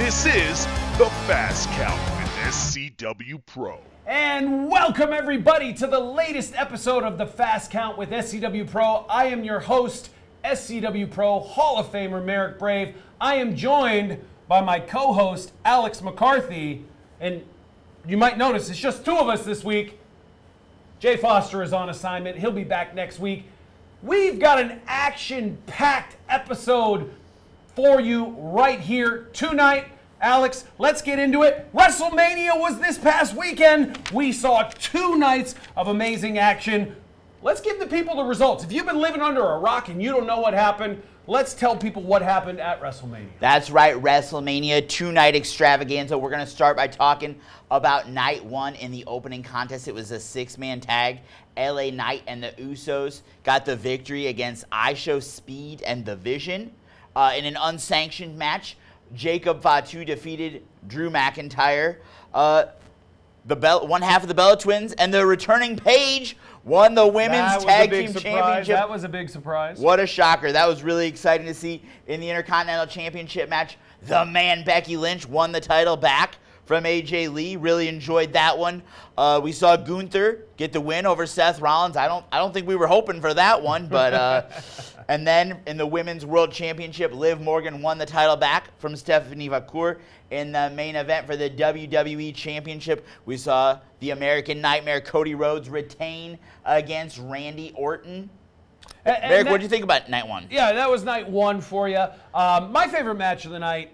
This is the Fast Count with SCW Pro. And welcome everybody to the latest episode of the Fast Count with SCW Pro. I am your host, SCW Pro Hall of Famer Merrick Brave. I am joined by my co-host, Alex McCarthy. And you might notice it's just two of us this week. Jay Foster is on assignment. He'll be back next week. We've got an action-packed episode for you right here tonight. Alex, let's get into it. WrestleMania was this past weekend. We saw 2 nights of amazing action. Let's give the people the results. If you've been living under a rock and you don't know what happened, let's tell people what happened at WrestleMania. That's right, WrestleMania 2-night extravaganza. We're going to start by talking about night 1 in the opening contest. It was a 6-man tag. LA Knight and the Usos got the victory against ISHO, Speed, and The Vision. In an unsanctioned match, Jacob Fatu defeated Drew McIntyre. One half of the Bella Twins and the returning Paige won the Women's Tag Team Championship. That was a big surprise. What a shocker. That was really exciting to see. In the Intercontinental Championship match, the man Becky Lynch won the title back from AJ Lee. Really enjoyed that one. We saw Gunther get the win over Seth Rollins. I don't think we were hoping for that one, but and then in the Women's World Championship, Liv Morgan won the title back from Stephanie Vacour. In the main event for the WWE Championship, we saw the American Nightmare Cody Rhodes retain against Randy Orton. Eric, what did you think about night 1? Yeah, that was night 1 for you. My favorite match of the night,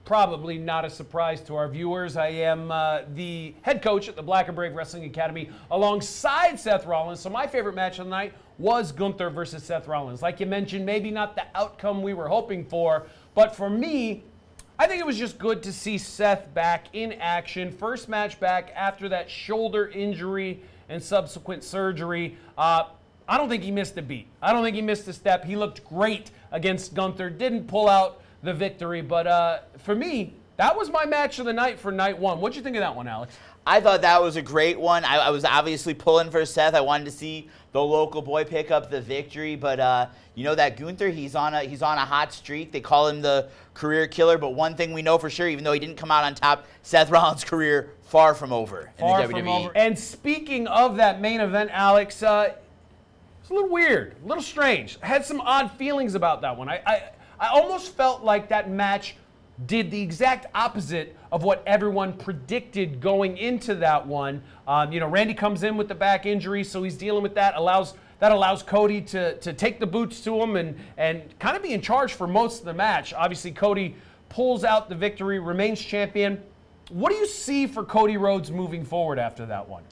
probably not a surprise to our viewers. I am the head coach at the Black and Brave Wrestling Academy alongside Seth Rollins. So my favorite match of the night was Gunther versus Seth Rollins. Like you mentioned, maybe not the outcome we were hoping for, but for me, I think it was just good to see Seth back in action. First match back after that shoulder injury and subsequent surgery. I don't think he missed a beat. I don't think he missed a step. He looked great against Gunther. Didn't pull out the victory, but for me, that was my match of the night for night 1. What'd you think of that one, Alex? I thought that was a great one. I was obviously pulling for Seth. I wanted to see the local boy pick up the victory, but you know that Gunther, he's on a hot streak. They call him the career killer, but one thing we know for sure, even though he didn't come out on top, Seth Rollins' career far from over in the WWE. And speaking of that main event, Alex, it's a little weird, a little strange. I had some odd feelings about that one. I almost felt like that match did the exact opposite of what everyone predicted going into that one. Randy comes in with the back injury, so he's dealing with that. That allows Cody to take the boots to him and kind of be in charge for most of the match. Obviously, Cody pulls out the victory, remains champion. What do you see for Cody Rhodes moving forward after that one?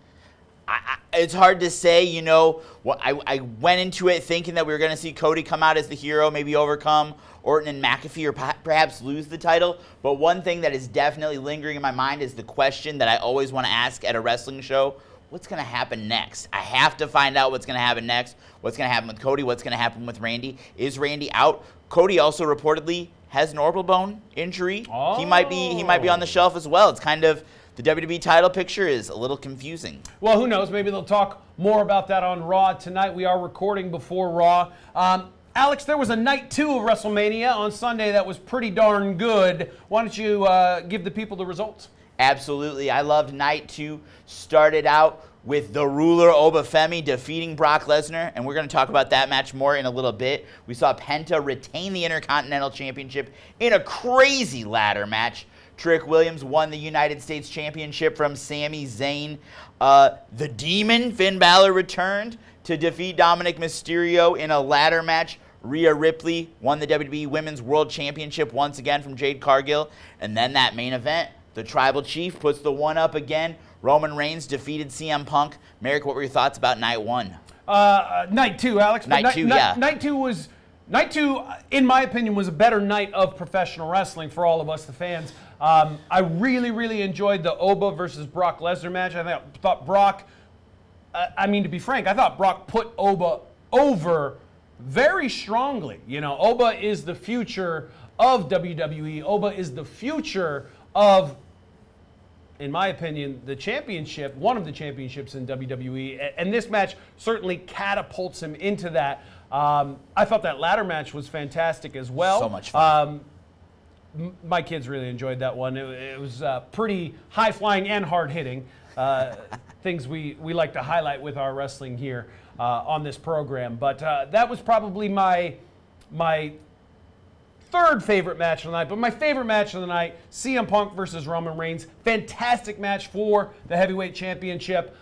It's hard to say, I went into it thinking that we were going to see Cody come out as the hero, maybe overcome Orton and McAfee, or perhaps lose the title. But one thing that is definitely lingering in my mind is the question that I always want to ask at a wrestling show: what's going to happen next? I have to find out what's going to happen next. What's going to happen with Cody? What's going to happen with Randy? Is Randy out? Cody also reportedly has an orbital bone injury. Oh. He might be on the shelf as well. It's kind of, the WWE title picture is a little confusing. Well, who knows? Maybe they'll talk more about that on Raw tonight. We are recording before Raw. Alex, there was a night 2 of WrestleMania on Sunday that was pretty darn good. Why don't you give the people the results? Absolutely. I loved night 2. Started out with the ruler Obafemi defeating Brock Lesnar, and we're going to talk about that match more in a little bit. We saw Penta retain the Intercontinental Championship in a crazy ladder match. Trick Williams won the United States Championship from Sami Zayn. The Demon, Finn Balor, returned to defeat Dominic Mysterio in a ladder match. Rhea Ripley won the WWE Women's World Championship once again from Jade Cargill. And then that main event, the Tribal Chief puts the one up again. Roman Reigns defeated CM Punk. Merrick, what were your thoughts about night 1? Night 2, Alex. Night 2, yeah. Night 2, in my opinion, was a better night of professional wrestling for all of us, the fans. I really, really enjoyed the Oba versus Brock Lesnar match. I thought Brock, to be frank, I thought Brock put Oba over very strongly. Oba is the future of WWE. Oba is the future of, in my opinion, the championship, one of the championships in WWE. And this match certainly catapults him into that. I thought that ladder match was fantastic as well. So much fun. my kids really enjoyed that one. It was pretty high-flying and hard-hitting, things we like to highlight with our wrestling here on this program. But that was probably my third favorite match of the night. But my favorite match of the night, CM Punk versus Roman Reigns. Fantastic match for the heavyweight championship.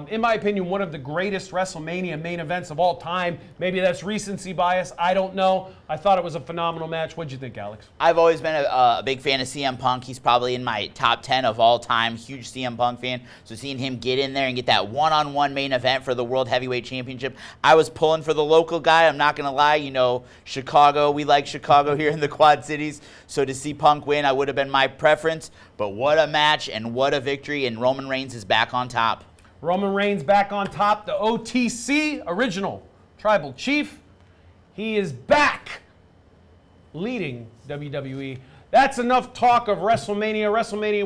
In my opinion, one of the greatest WrestleMania main events of all time. Maybe that's recency bias. I don't know. I thought it was a phenomenal match. What'd you think, Alex? I've always been a big fan of CM Punk. He's probably in my top 10 of all time. Huge CM Punk fan. So seeing him get in there and get that one-on-one main event for the World Heavyweight Championship, I was pulling for the local guy. I'm not going to lie. You know, Chicago, we like Chicago here in the Quad Cities. So to see Punk win, I would have been my preference. But what a match and what a victory. And Roman Reigns is back on top. Roman Reigns back on top. The OTC, original Tribal Chief, he is back leading WWE. That's enough talk of WrestleMania. WrestleMania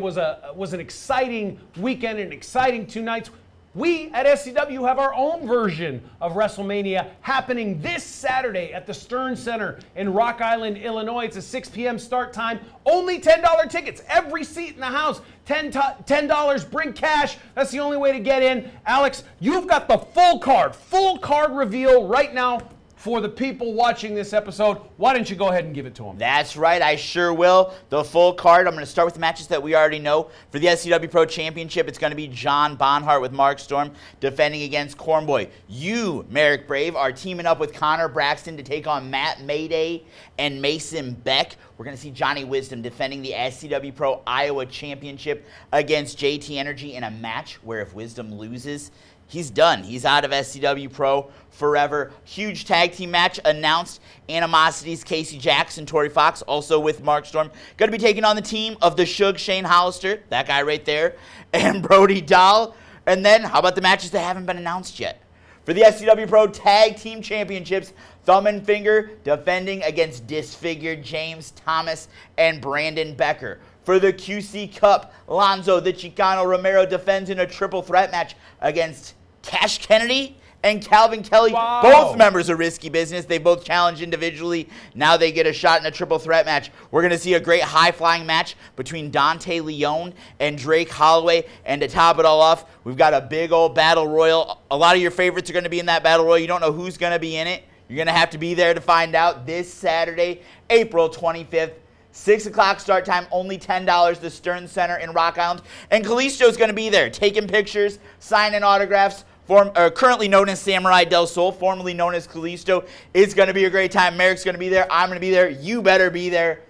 was an exciting weekend, an exciting 2 nights. We at SCW have our own version of WrestleMania happening this Saturday at the Stern Center in Rock Island, Illinois. It's a 6 p.m. start time. Only $10 tickets. Every seat in the house. $10. Bring cash. That's the only way to get in. Alex, you've got the full card reveal right now for the people watching this episode. Why don't you go ahead and give it to them? That's right, I sure will. The full card, I'm going to start with the matches that we already know. For the SCW Pro Championship, it's going to be John Bonhart with Mark Storm defending against Cornboy. You, Merrick Brave, are teaming up with Connor Braxton to take on Matt Mayday and Mason Beck. We're going to see Johnny Wisdom defending the SCW Pro Iowa Championship against JT Energy in a match where if Wisdom loses, he's done. He's out of SCW Pro forever. Huge tag team match announced. Animosities, Casey Jackson, Tori Fox, also with Mark Storm. Going to be taking on the team of the Shug, Shane Hollister, that guy right there, and Brody Dahl. And then, how about the matches that haven't been announced yet? For the SCW Pro Tag Team Championships, Thumb and Finger defending against Disfigured James Thomas and Brandon Becker. For the QC Cup, Lonzo the Chicano Romero defends in a triple threat match against Cash Kennedy and Calvin Kelly. Wow. Both members of Risky Business. They both challenged individually. Now they get a shot in a triple threat match. We're going to see a great high-flying match between Dante Leone and Drake Holloway. And to top it all off, we've got a big old battle royal. A lot of your favorites are going to be in that battle royal. You don't know who's going to be in it. You're going to have to be there to find out this Saturday, April 25th. 6 o'clock start time, only $10, the Stern Center in Rock Island. And Kalisto's going to be there, taking pictures, signing autographs. Currently known as Samurai Del Sol, formerly known as Kalisto. It's going to be a great time. Merrick's going to be there. I'm going to be there. You better be there.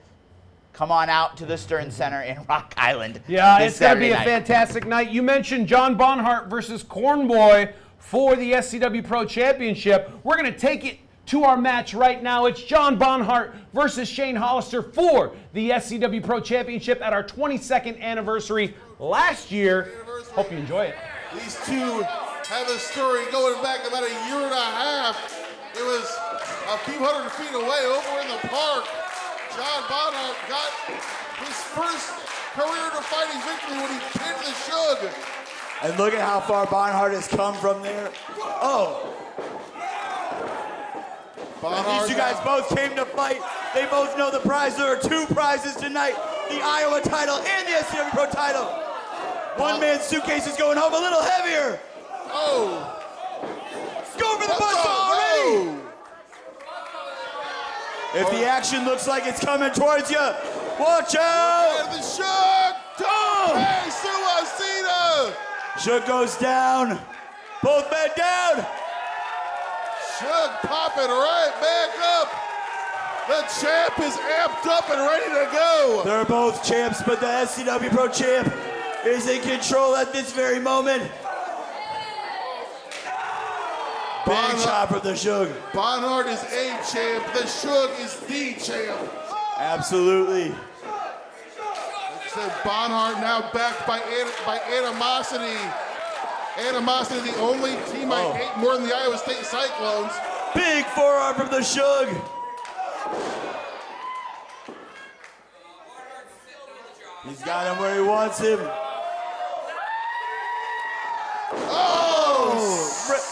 Come on out to the Stern Center in Rock Island. Yeah, it's going to be a fantastic night. You mentioned John Bonhart versus Cornboy for the SCW Pro Championship. We're going to take it to our match right now. It's John Bonhart versus Shane Hollister for the SCW Pro Championship at our 22nd anniversary last year. Hope you enjoy it. These two have a story going back about a year and a half. It was a few hundred feet away over in the park. John Bonhart got his first career-defining victory when he pinned the Shug. And look at how far Bonhart has come from there. Oh. These two guys both came to fight. They both know the prize. There are 2 prizes tonight. The Iowa title and the SCW Pro title. One man's suitcase is going home a little heavier. Oh. Let's go for the buzzsaw already. If the action looks like it's coming towards you, watch out. And the Shug. Hey, Suicida. Shug goes down. Both men down. Shug popping right back up. The champ is amped up and ready to go. They're both champs, but the SCW Pro Champ is in control at this very moment. Big chop from the Shug. Bonhart is a champ. The Shug is the champ. Absolutely. Like I said, Bonhart now backed by Animosity. Animosity, the only team I hate more than the Iowa State Cyclones. Big forearm from the Shug. He's got him where he wants him.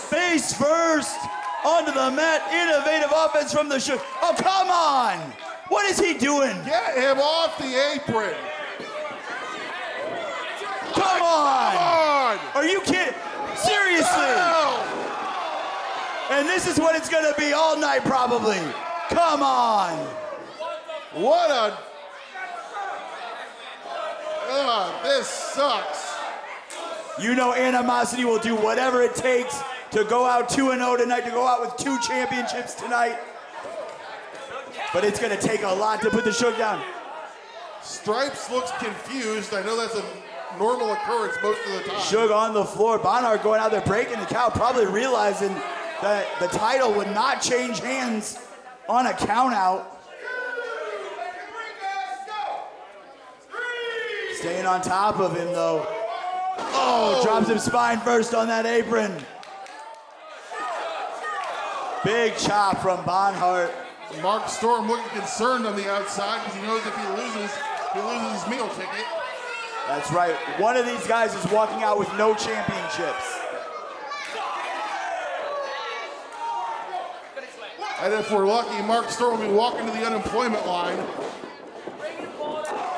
Face first onto the mat. Innovative offense from the Shug. Oh, come on. What is he doing? Get him off the apron. Come on! On. Are you kidding? Seriously! Ow. And this is what it's gonna be all night, probably. Come on! What a... this sucks. You know Animosity will do whatever it takes to go out 2-0 tonight, to go out with 2 championships tonight. But it's gonna take a lot to put the Suge down. Stripes looks confused. I know that's a normal occurrence most of the time. Suge on the floor, Bonhart going out there breaking the count, probably realizing that the title would not change hands on a count out. Staying on top of him though. Oh, drops him spine first on that apron. Big chop from Bonhart. Mark Storm looking concerned on the outside because he knows if he loses his meal ticket. That's right. One of these guys is walking out with no championships. And if we're lucky, Mark Storm will be walking to the unemployment line.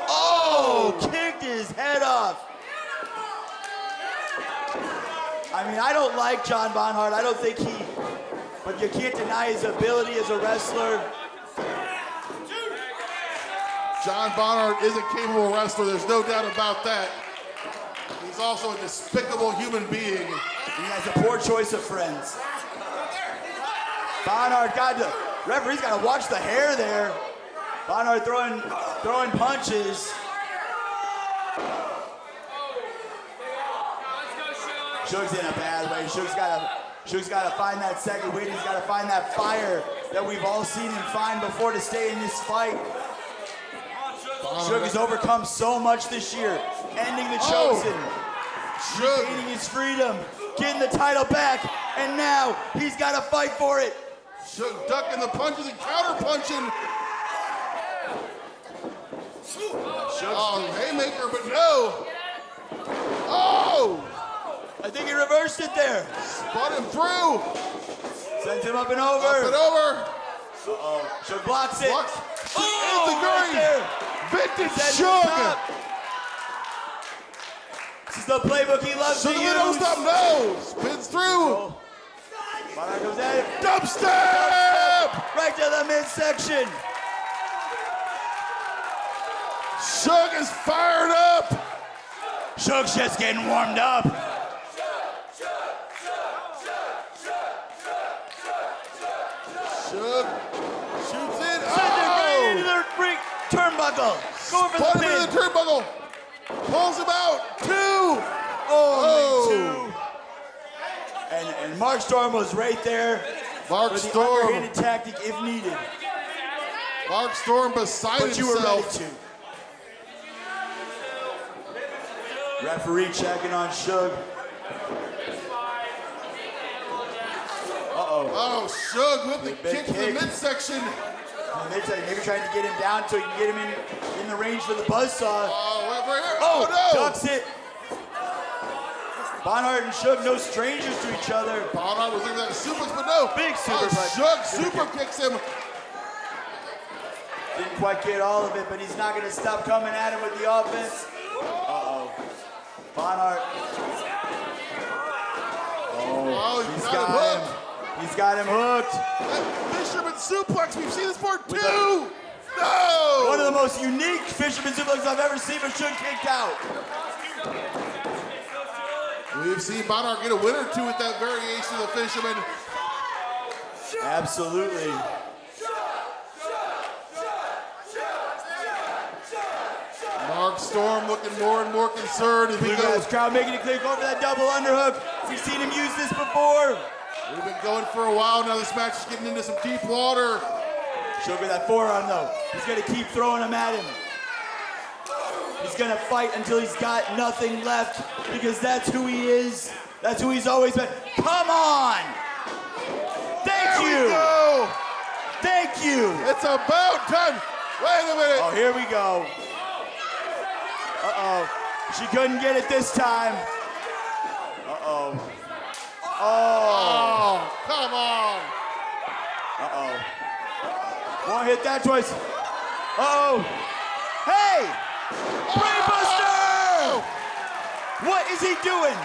Oh, kicked his head off. I mean, I don't like John Bonhart. I don't think but you can't deny his ability as a wrestler. John Bonhart is a capable wrestler. There's no doubt about that. He's also a despicable human being. He has a poor choice of friends. Bonhart referee's got to watch the hair there. Bonhart throwing punches. Suge's in a bad way. Suge's got to find that second wind. He's got to find that fire that we've all seen him find before to stay in this fight. Suge has overcome so much this year, ending the Chosen, gaining his freedom, getting the title back, and now he's got to fight for it. Suge ducking the punches and counter punching. Oh, haymaker, but no. Oh! I think he reversed it there. Spun him through. Sends him up and over. Up and over. Uh-oh. Suge blocks it. Blocks. Oh, Into right green. there. Vintage Sends him Suge. up. This is the playbook he loves to Suge use. don't stop. No. Spins through. Bonhart goes at it. Dubstep. Right to the midsection. Suge is fired up. Suge's just getting warmed up. Suge shoots it. Sends it right into Oh! the ring turnbuckle. Going for Put the him in pin. the turnbuckle. Pulls him out. 2. Oh, two. And Mark Storm was right there Mark for the Storm. underhanded tactic if needed. Mark Storm beside But you were ready himself. to. Referee checking on Suge. Uh-oh. Oh, Suge with the Big kick to the kick. midsection. Maybe trying to get him down so he can get him in the range for the buzzsaw. Oh, right here. Oh, Oh, no. ducks it. Bonhart and Suge, no strangers to each other. Bonhart was looking at a suplex, but no. Big Oh, superplex. Suge super kicks him. Didn't quite get all of it, but he's not going to stop coming at him with the offense. Uh-oh. Bonhart. Oh, He's got got him him. hooked. He's got him hooked. That Fisherman suplex. We've seen this before, With too. No. One of the most unique fisherman suplexes I've ever seen, but Suge kicked out. We've seen Bonhart get a win or two with that variation of the Fisherman. Absolutely. Mark Storm looking more and more concerned as we Blue go. Guys crowd making it clear, going for that double underhook. We've seen him use this before. We've been going for a while now. This match is getting into some deep water. Suge with that forearm though. He's gonna keep throwing them at him. He's gonna fight until he's got nothing left because that's who he is. That's who he's always been. Come on! Thank There we you! go. Thank you! It's about time. Wait a minute. Oh, here we go. Uh-oh. She couldn't get it this time. Uh-oh. Oh. Oh, come on. Uh-oh. Won't hit that twice. Uh-oh. Hey! Brainbuster! What is he doing?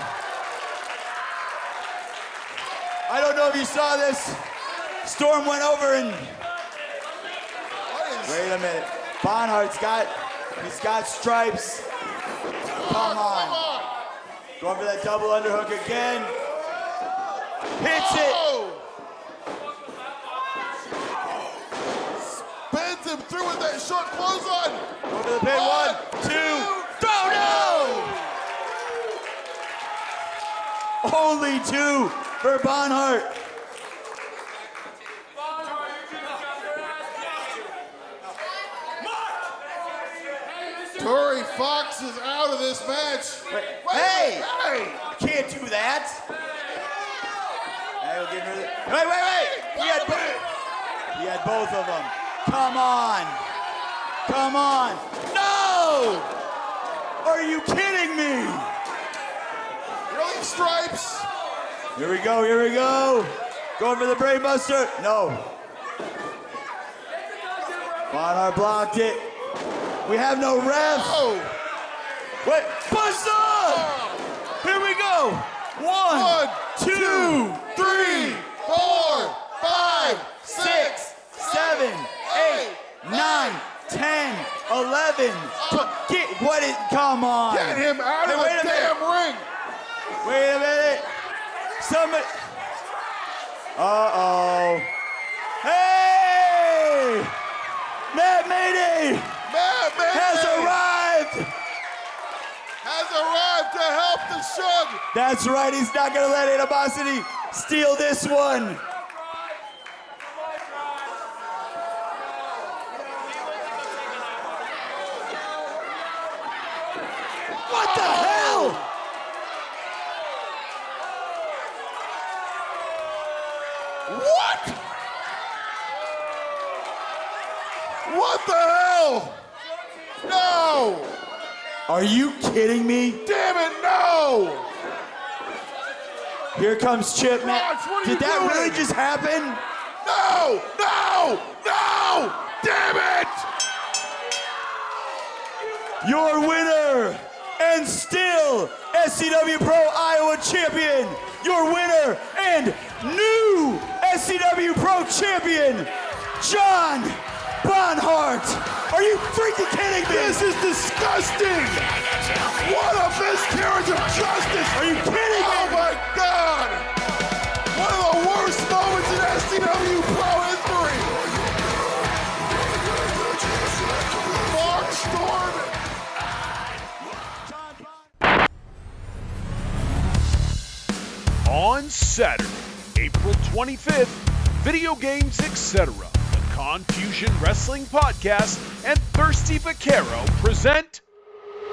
I don't know if you saw this. Storm went over and... Wait a minute. Bonhart's got stripes. Come on. Going for that double underhook again. Hits it. Spins him through with that short clothesline. Over the pin. 1, 2. No! Only 2 for Bonhart. Torrey Fox is out of this match. Hey! Can't do that. Hey, we'll get rid of it. Wait! He had both of them. Come on. No! Are you kidding me? Really, Stripes? Here we go. Going for the Brainbuster. No. Bonhart blocked it. We have no ref. Oh! Wait, Buster! Here we go. 1, 2, 3, 4, 5, 6, 7, 8, 9, 10, 11. Come on. Get him out of Hey, the damn ring. Wait a minute. Somebody. Uh-oh. Hey! Matt Mayday has arrived to help the Shug. That's right, he's not gonna let Animosity steal this one. What the hell? What the hell? No! Are you kidding me? Damn it, no! Here comes Chip. Rox, what are Did you that doing? really just happen? No! Damn it! Your winner and still SCW Pro Iowa champion, your winner and new SCW Pro champion, John Bonhart. Are you freaking kidding me? This is disgusting! What a miscarriage of justice! Are you kidding me? Oh my God! One of the worst moments in SCW Pro history! Mark Storm! On Saturday, April 25th, Video Games Etc., the Confusion Wrestling Podcast, and Thirsty Vaquero present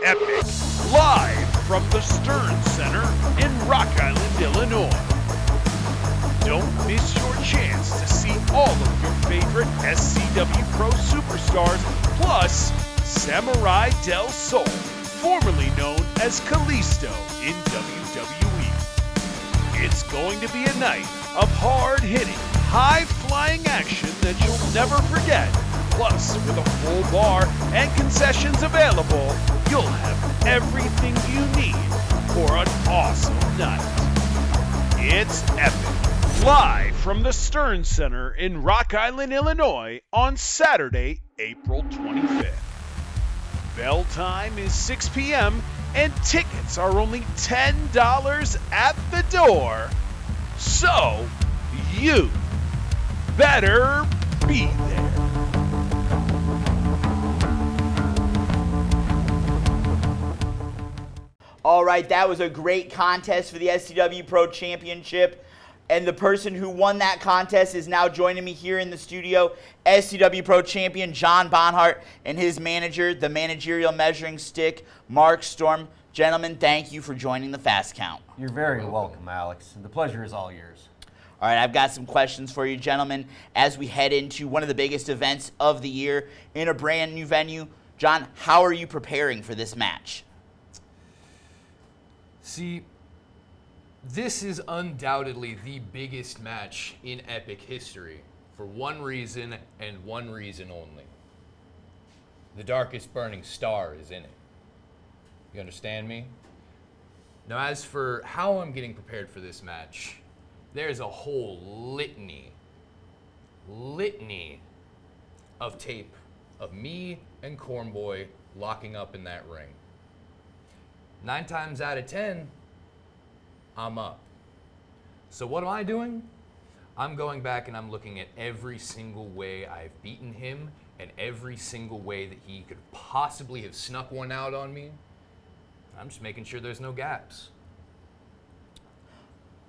Epic, live from the Stern Center in Rock Island, Illinois. Don't miss your chance to see all of your favorite SCW Pro superstars, plus Samurai Del Sol, formerly known as Kalisto in WWE. It's going to be a night of hard-hitting, high-flying action that you'll never forget. Plus, with a full bar and concessions available, you'll have everything you need for an awesome night. It's Epic, live from the Stern Center in Rock Island, Illinois on Saturday, April 25th. Bell time is 6 p.m. and tickets are only $10 at the door. So, you better be there. All right, that was a great contest for the SCW Pro Championship. And the person who won that contest is now joining me here in the studio, SCW Pro Champion John Bonhart and his manager, the managerial measuring stick, Mark Storm. Gentlemen, thank you for joining the Fast Count. You're very welcome, Alex. The pleasure is all yours. All right, I've got some questions for you, gentlemen, as we head into one of the biggest events of the year in a brand new venue. John, how are you preparing for this match? See, this is undoubtedly the biggest match in Epic history for one reason and one reason only. The darkest burning star is in it. You understand me? Now, as for how I'm getting prepared for this match, there's a whole litany of tape of me and Cornboy locking up in that ring. 9 times out of 10, I'm up. So what am I doing? I'm going back and I'm looking at every single way I've beaten him and every single way that he could possibly have snuck one out on me. I'm just making sure there's no gaps.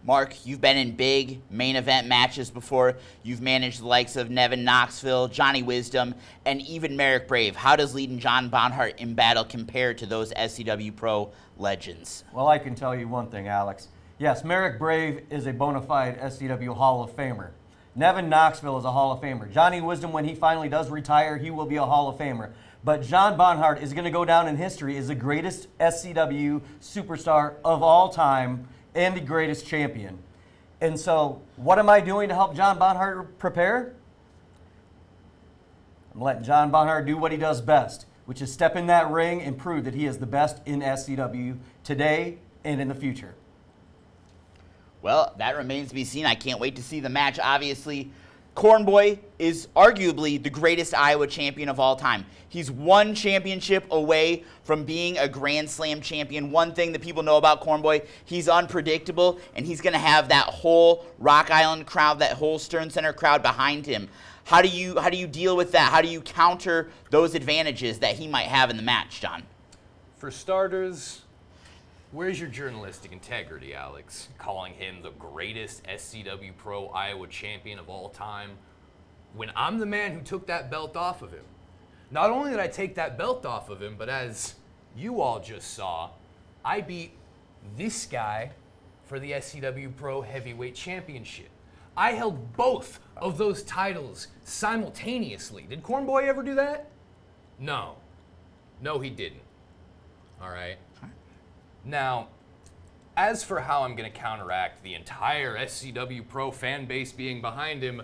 Mark, you've been in big main event matches before. You've managed the likes of Nevin Knoxville, Johnny Wisdom, and even Merrick Brave. How does leading John Bonhart in battle compare to those SCW Pro legends? Well, I can tell you one thing, Alex. Yes, Merrick Brave is a bona fide SCW Hall of Famer. Nevin Knoxville is a Hall of Famer. Johnny Wisdom, when he finally does retire, he will be a Hall of Famer. But John Bonhart is going to go down in history as the greatest SCW superstar of all time and the greatest champion. And so, what am I doing to help John Bonhart prepare? I'm letting John Bonhart do what he does best, which is step in that ring and prove that he is the best in SCW today and in the future. Well, that remains to be seen. I can't wait to see the match. Obviously, Cornboy is arguably the greatest Iowa champion of all time. He's one championship away from being a Grand Slam champion. One thing that people know about Cornboy, he's unpredictable, and he's going to have that whole Rock Island crowd, that whole Stern Center crowd behind him. How do you deal with that? How do you counter those advantages that he might have in the match, John? For starters, where's your journalistic integrity, Alex? Calling him the greatest SCW Pro Iowa champion of all time, when I'm the man who took that belt off of him. Not only did I take that belt off of him, but as you all just saw, I beat this guy for the SCW Pro Heavyweight Championship. I held both of those titles simultaneously. Did Cornboy ever do that? No. No, he didn't. All right? Now, as for how I'm going to counteract the entire SCW Pro fan base being behind him,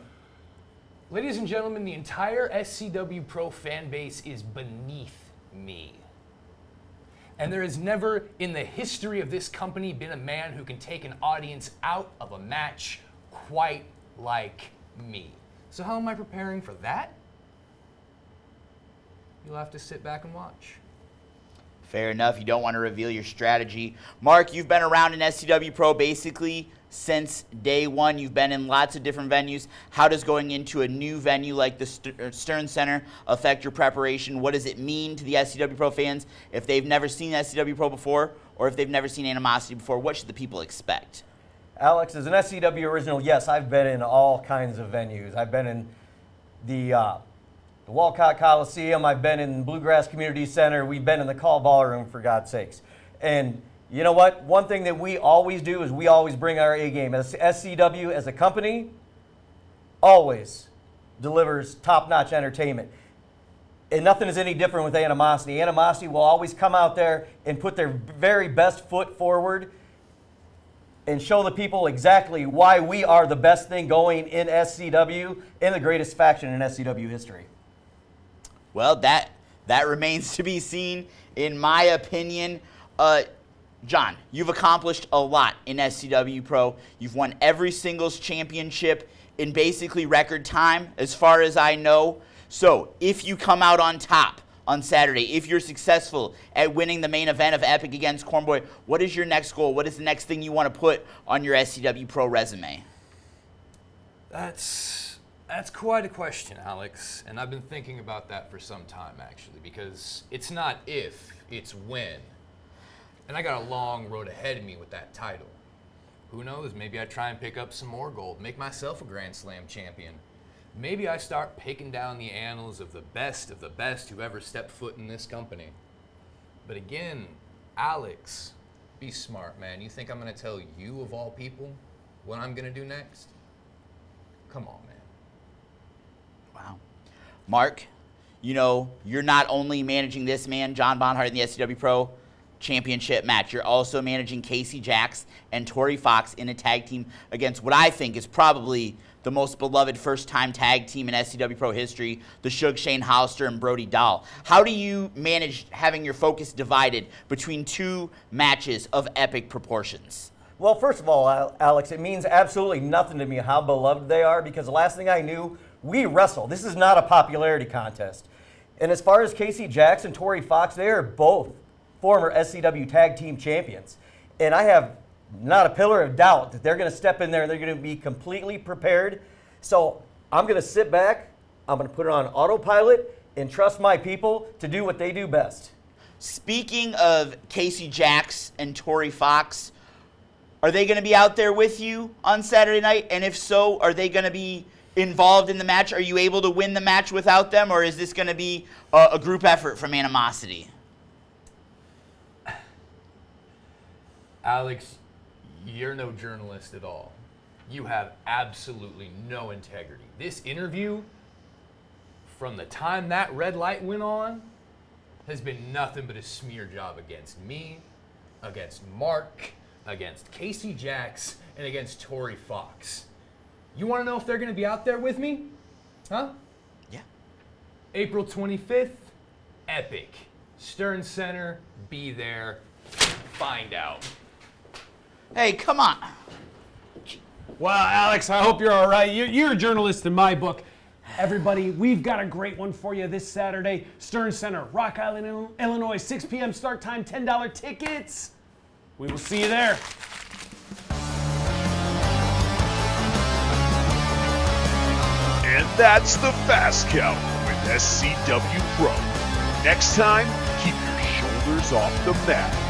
ladies and gentlemen, the entire SCW Pro fan base is beneath me. And there has never in the history of this company been a man who can take an audience out of a match quite like me. So how am I preparing for that? You'll have to sit back and watch. Fair enough. You don't want to reveal your strategy. Mark, you've been around in SCW Pro basically since day one. You've been in lots of different venues. How does going into a new venue like the Stern Center affect your preparation? What does it mean to the SCW Pro fans if they've never seen SCW Pro before, or if they've never seen Animosity before? What should the people expect? Alex, as an SCW original, yes, I've been in all kinds of venues. I've been in the Walcott Coliseum. I've been in Bluegrass Community Center. We've been in the Call Ballroom, for God's sakes. And you know what? One thing that we always do is we always bring our A game. As SCW, as a company, always delivers top-notch entertainment. And nothing is any different with Animosity. Animosity will always come out there and put their very best foot forward and show the people exactly why we are the best thing going in SCW and the greatest faction in SCW history. Well, that remains to be seen, in my opinion. John, you've accomplished a lot in SCW Pro. You've won every singles championship in basically record time, as far as I know. So, if you come out on top on Saturday, if you're successful at winning the main event of Epic against Cornboy, what is your next goal? What is the next thing you want to put on your SCW Pro resume? That's quite a question, Alex, and I've been thinking about that for some time, actually, because it's not if, it's when. And I got a long road ahead of me with that title. Who knows, maybe I try and pick up some more gold, make myself a Grand Slam champion. Maybe I start picking down the annals of the best who ever stepped foot in this company. But again, Alex, be smart, man. You think I'm going to tell you, of all people, what I'm going to do next? Come on, man. Wow. Mark, you know, you're not only managing this man, John Bonhart, in the SCW Pro, championship match. You're also managing Casey Jax and Tori Fox in a tag team against what I think is probably the most beloved first-time tag team in SCW Pro history, the Shug, Shane Hollister, and Brody Dahl. How do you manage having your focus divided between two matches of epic proportions? Well, first of all, Alex, it means absolutely nothing to me how beloved they are, because the last thing I knew, we wrestle. This is not a popularity contest. And as far as Casey Jax and Tori Fox, they are both former SCW Tag Team Champions. And I have not a pillar of doubt that they're going to step in there and they're going to be completely prepared. So I'm going to sit back, I'm going to put it on autopilot, and trust my people to do what they do best. Speaking of Casey Jax and Tori Fox, are they going to be out there with you on Saturday night? And if so, are they going to be involved in the match? Are you able to win the match without them, or is this going to be a group effort from Animosity? Alex, you're no journalist at all. You have absolutely no integrity. This interview, from the time that red light went on, has been nothing but a smear job against me, against Mark, against Casey Jax, and against Tori Fox. You want to know if they're going to be out there with me? Huh? Yeah. April 25th, Epic. Stern Center, be there, find out. Hey, come on. Well, Alex, I hope you're all right. You're a journalist in my book. Everybody, we've got a great one for you this Saturday. Stern Center, Rock Island, Illinois, 6 p.m. start time, $10 tickets. We will see you there. And that's the Fast Count with SCW Pro. Next time, keep your shoulders off the mat.